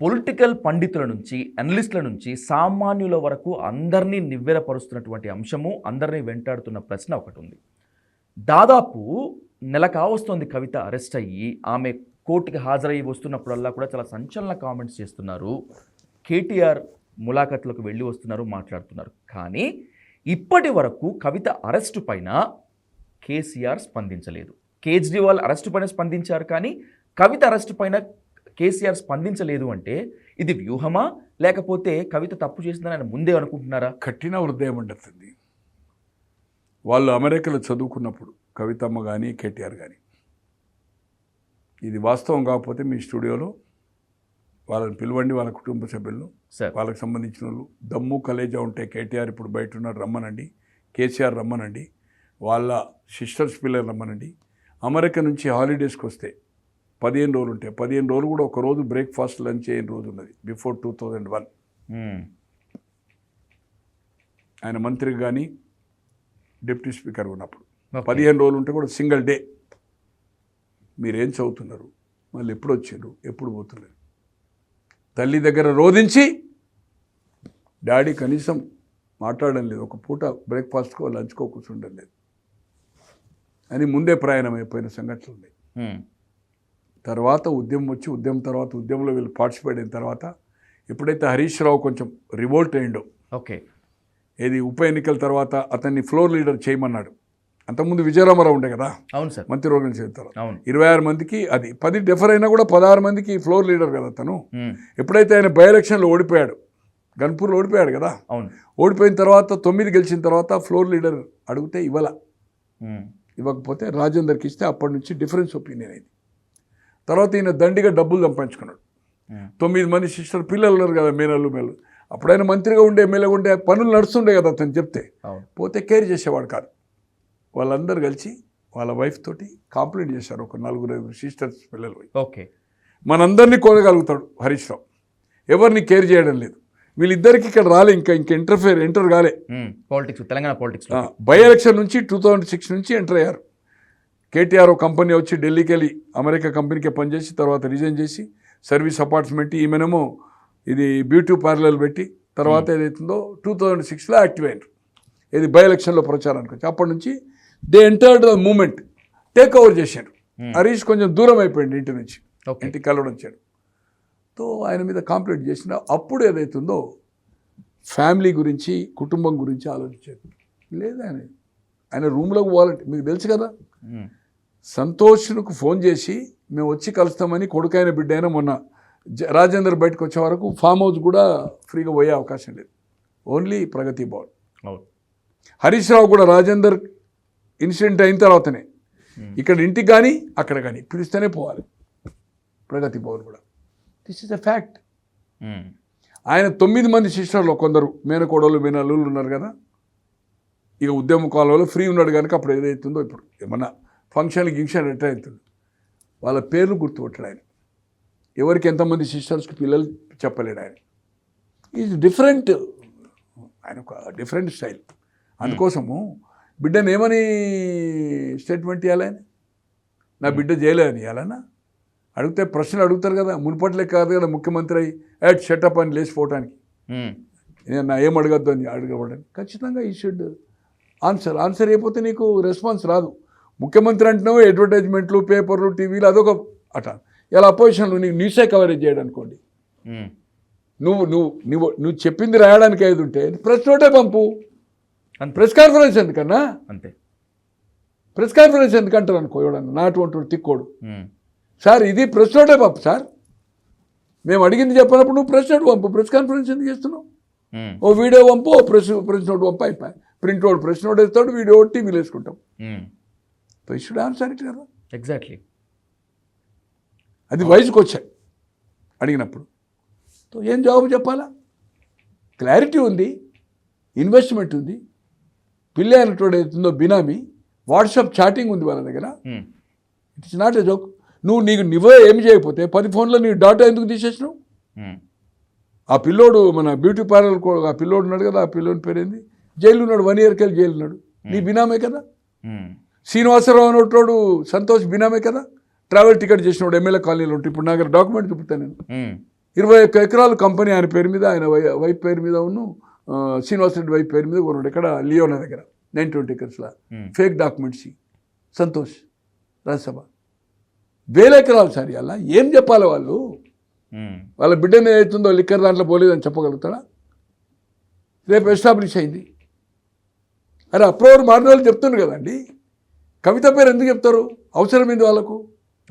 Political పండితుల నుంచి అనలిస్టుల నుంచి సామాన్యుల వరకు అందరినీ నివ్వెరపరుస్తున్నటువంటి అంశము, అందరినీ వెంటాడుతున్న ప్రశ్న ఒకటి ఉంది. దాదాపు నెల కావస్తోంది కవిత అరెస్ట్ అయ్యి. ఆమె కోర్టుకి హాజరయ్యి వస్తున్నప్పుడల్లా కూడా చాలా సంచలన కామెంట్స్ చేస్తున్నారు. కేటీఆర్ ములాఖత్లకు వెళ్ళి వస్తున్నారు, మాట్లాడుతున్నారు. కానీ ఇప్పటి వరకు కవిత అరెస్టు పైన కేసీఆర్ స్పందించలేదు. కేజ్రీవాల్ అరెస్టు పైన స్పందించారు, కానీ కవిత అరెస్టు పైన కేసీఆర్ స్పందించలేదు. అంటే ఇది వ్యూహమా, లేకపోతే కవిత తప్పు చేసిందని ఆయన ముందే అనుకుంటున్నారా? కఠిన హృదయం ఉంటుంది. వాళ్ళు అమెరికాలో చదువుకున్నప్పుడు కవితమ్మ కానీ కేటీఆర్ కానీ, ఇది వాస్తవం కాకపోతే మీ స్టూడియోలో వాళ్ళని పిలవండి, వాళ్ళ కుటుంబ సభ్యులను, వాళ్ళకి సంబంధించిన వాళ్ళు దమ్ము కలేజా ఉంటే కేటీఆర్ ఇప్పుడు బయట ఉన్నారు రమ్మనండి, కేసీఆర్ రమ్మనండి, వాళ్ళ సిస్టర్స్ పిల్లలు రమ్మనండి. అమెరికా నుంచి హాలిడేస్కి వస్తే 15 రోజులు ఉంటాయి. 15 రోజులు కూడా ఒక రోజు బ్రేక్ఫాస్ట్ లంచ్ అయిన రోజు ఉన్నది బిఫోర్ 2001. ఆయన మంత్రికి కానీ డిప్యూటీ స్పీకర్ ఉన్నప్పుడు 15 రోజులు ఉంటే కూడా సింగిల్ డే. మీరేం చదువుతున్నారు, మళ్ళీ ఎప్పుడు వచ్చారు, ఎప్పుడు పోతున్నారు, తల్లి దగ్గర రోధించి డాడీ కనీసం మాట్లాడడం లేదు, ఒక పూట బ్రేక్ఫాస్ట్కో లంచ్కో కూర్చుండడం లేదు అని ముందే ప్రయాణం అయిపోయిన సంఘటనలు ఉన్నాయి. తర్వాత ఉద్యమం వచ్చి, ఉద్యమం తర్వాత ఉద్యమంలో వీళ్ళు పార్టిసిపేట్ అయిన తర్వాత ఎప్పుడైతే హరీష్ రావు కొంచెం రివోల్ట్ అయ్యిండో, ఓకే, ఏది ఉప ఎన్నికల తర్వాత అతన్ని ఫ్లోర్ లీడర్ చేయమన్నాడు. అంతకుముందు విజయరామారావు ఉండే కదా, అవును సార్, మంత్రివర్గం చేస్తారు. 26 మందికి అది 10 డెఫర్ అయినా కూడా 16 మందికి ఫ్లోర్ లీడర్ కదా తను. ఎప్పుడైతే ఆయన బై ఎలక్షన్లో ఓడిపోయాడు, గన్పూర్లో ఓడిపోయాడు కదా, ఓడిపోయిన తర్వాత 9 గెలిచిన తర్వాత ఫ్లోర్ లీడర్ అడిగితే ఇవ్వకపోతే రాజేందర్కి ఇస్తే అప్పటి నుంచి డిఫరెన్స్ ఒపీనియన్ అయింది. తర్వాత ఈయన దండిగా డబ్బులు సంపాదించుకున్నాడు. 9 మంది సిస్టర్ పిల్లలు ఉన్నారు కదా, మేనల్లు. అప్పుడైనా మంత్రిగా ఉండే, ఎమ్మెల్యేగా ఉండే, పనులు నడుస్తుండే కదా అతను చెప్తే. పోతే కేర్ చేసేవాడు కాదు. వాళ్ళందరూ కలిసి వాళ్ళ వైఫ్ తోటి కాంప్లైంట్ చేశారు, ఒక 4-5 సిస్టర్స్ పిల్లలు. ఓకే, మనందరినీ కోరగలుగుతాడు హరీష్ రావు, ఎవరిని కేర్ చేయడం లేదు. వీళ్ళిద్దరికి ఇక్కడ రాలే, ఇంకా ఎంటర్ కాలే politics, Telangana politics. By election నుంచి 2006 నుంచి ఎంటర్ అయ్యారు. కేటీఆర్ కంపెనీ వచ్చి ఢిల్లీకి వెళ్ళి అమెరికా కంపెనీకే పనిచేసి తర్వాత రిజైన్ చేసి సర్వీస్ అపార్ట్మెంట్, ఈమెనేమో ఇది బ్యూటీ పార్లర్ పెట్టి తర్వాత ఏదైతుందో 2006లో యాక్టివ్ అయినారు. ఇది బై ఎలక్షన్లో ప్రచారానికి వచ్చి అప్పటి నుంచి they entered the movement, take over చేశారు. హరీష్ కొంచెం దూరం అయిపోయింది ఇంటి నుంచి, ఇంటికి కలవడం వచ్చాడు. తో ఆయన మీద కంప్లైంట్ చేసిన అప్పుడు ఏదైతుందో ఫ్యామిలీ గురించి, కుటుంబం గురించి ఆలోచించారు. లేదు, ఆయన రూమ్లోకి పోవాలంటే మీకు తెలుసు కదా, సంతోష్కు ఫోన్ చేసి మేము వచ్చి కలుస్తామని కొడుకైన బిడ్డ అయినా మొన్న రాజేందర్ బయటకు వచ్చే వరకు ఫామ్ హౌస్ కూడా ఫ్రీగా పోయే అవకాశం లేదు, ఓన్లీ ప్రగతి భవన్. హరీష్ రావు కూడా రాజేందర్ ఇన్సిడెంట్ అయిన తర్వాతనే ఇక్కడ ఇంటికి కానీ అక్కడ కానీ పిలిస్తేనే పోవాలి, ప్రగతి భవన్ కూడా. This is a fact. ఆయన 9 మంది సిస్టర్లో కొందరు మేనకోడలు, మేనల్లుళ్ళు ఉన్నారు కదా, ఇక ఉద్యమ కాలంలో ఫ్రీ ఉన్నాడు కనుక అప్పుడు ఏదైతుందో ఇప్పుడు ఏమన్నా గింక్షన్ ఎట్లా అవుతుంది, వాళ్ళ పేర్లు గుర్తుపట్టాడు ఆయన. ఎవరికి ఎంతమంది సిస్టర్స్కి పిల్లలు చెప్పలేడు ఆయన. ఈజ్ డిఫరెంట్, ఆయన ఒక డిఫరెంట్ స్టైల్. అందుకోసము బిడ్డను ఏమని స్టేట్మెంట్ ఇవ్వాలి ఆయన, నా బిడ్డ చేయలేదని ఇవ్వాలన్నా అడిగితే ప్రశ్నలు అడుగుతారు కదా, మునుపట్లే కాదు కదా ముఖ్యమంత్రి అయ్యి షటప్ అని లేచిపోవటానికి. నా ఏం అడగద్దు అని అడగబడని ఖచ్చితంగా ఈ షుడ్ ఆన్సర్ అయిపోతే నీకు రెస్పాన్స్ రాదు. ముఖ్యమంత్రి అంటున్నావు, అడ్వర్టైజ్మెంట్లు, పేపర్లు, టీవీలు అదొక అట. ఇలా అపోజిషన్లో నీకు న్యూసే కవరేజ్ చేయడం అనుకోండి, నువ్వు చెప్పింది రాయడానికి ఐదు ఉంటే ప్రెస్ నోటే పంపు, ప్రెస్ కాన్ఫరెన్స్ ఎందుకన్నా, అంతే. ప్రెస్ కాన్ఫరెన్స్ ఎందుకంటారు అనుకో, ఎవడన్నా నా అటువంటి తిక్కోడు, సార్ ఇది ప్రెస్ నోటే పంపు సార్, మేము అడిగింది చెప్పినప్పుడు నువ్వు ప్రెస్ నోట్ పంపు, ప్రెస్ కాన్ఫరెన్స్ ఎందుకు చేస్తున్నావు, ఓ వీడియో పంపు, ఓ ప్రెస్ నోట్ పంపు, అయిపోయి ప్రింట్ అవుట్ ప్రెస్ నోట్ వేస్తాడు, వీడియో టీవీలో వేసుకుంటాం. సో ఈ షుడ్ ఆన్సర్ ఇట్ కదా. ఎగ్జాక్ట్లీ, అది వయసుకు వచ్చాయి అడిగినప్పుడు. సో ఏం జవాబు చెప్పాలా? క్లారిటీ ఉంది, ఇన్వెస్ట్మెంట్ ఉంది, పిల్ల అయినటువంటి అవుతుందో బినామీ, వాట్సాప్ చాటింగ్ ఉంది వాళ్ళ దగ్గర. It's not a joke. నువ్వే ఏమి చేయకపోతే 10 ఫోన్లో నీ డాటా ఎందుకు తీసేసినావు? ఆ పిల్లోడు మన బ్యూటీ పార్లర్ ఆ పిల్లోడు ఉన్నాడు కదా, ఆ పిల్లోని పేరేంది, జైలు ఉన్నాడు, 1 ఇయర్కి వెళ్ళి జైలు ఉన్నాడు, నీ బినామే కదా. శ్రీనివాసరావు అనేటోడు సంతోష్ బినామే కదా, ట్రావెల్ టికెట్ చేసినోడు ఎమ్మెల్యే కాలనీలో ఉంటే. ఇప్పుడు నా దగ్గర డాక్యుమెంట్ చూపుతాను నేను, 21 ఎకరాలు కంపెనీ ఆయన పేరు మీద, ఆయన వైఫ్ పేరు మీద ఉన్న శ్రీనివాసరెడ్డి వైఫ్ పేరు మీద కొన్నాడు. ఇక్కడ లియోనా దగ్గర 920 ఎకర్స్లా ఫేక్ డాక్యుమెంట్స్. సంతోష్ రాజ్యసభ 1000 ఎకరాలు సార్. అలా ఏం చెప్పాలి వాళ్ళు? వాళ్ళ బిడ్డను ఏదైతుందో లిక్కర్ దాంట్లో పోలేదని చెప్పగలుగుతాడా? రేపు ఎస్టాబ్లిష్ అయింది. అరే అప్రూవర్ మారిన వాళ్ళు చెప్తున్నారు కదండి. కవిత పేరు ఎందుకు చెప్తారు? అవసరం ఏంది వాళ్ళకు?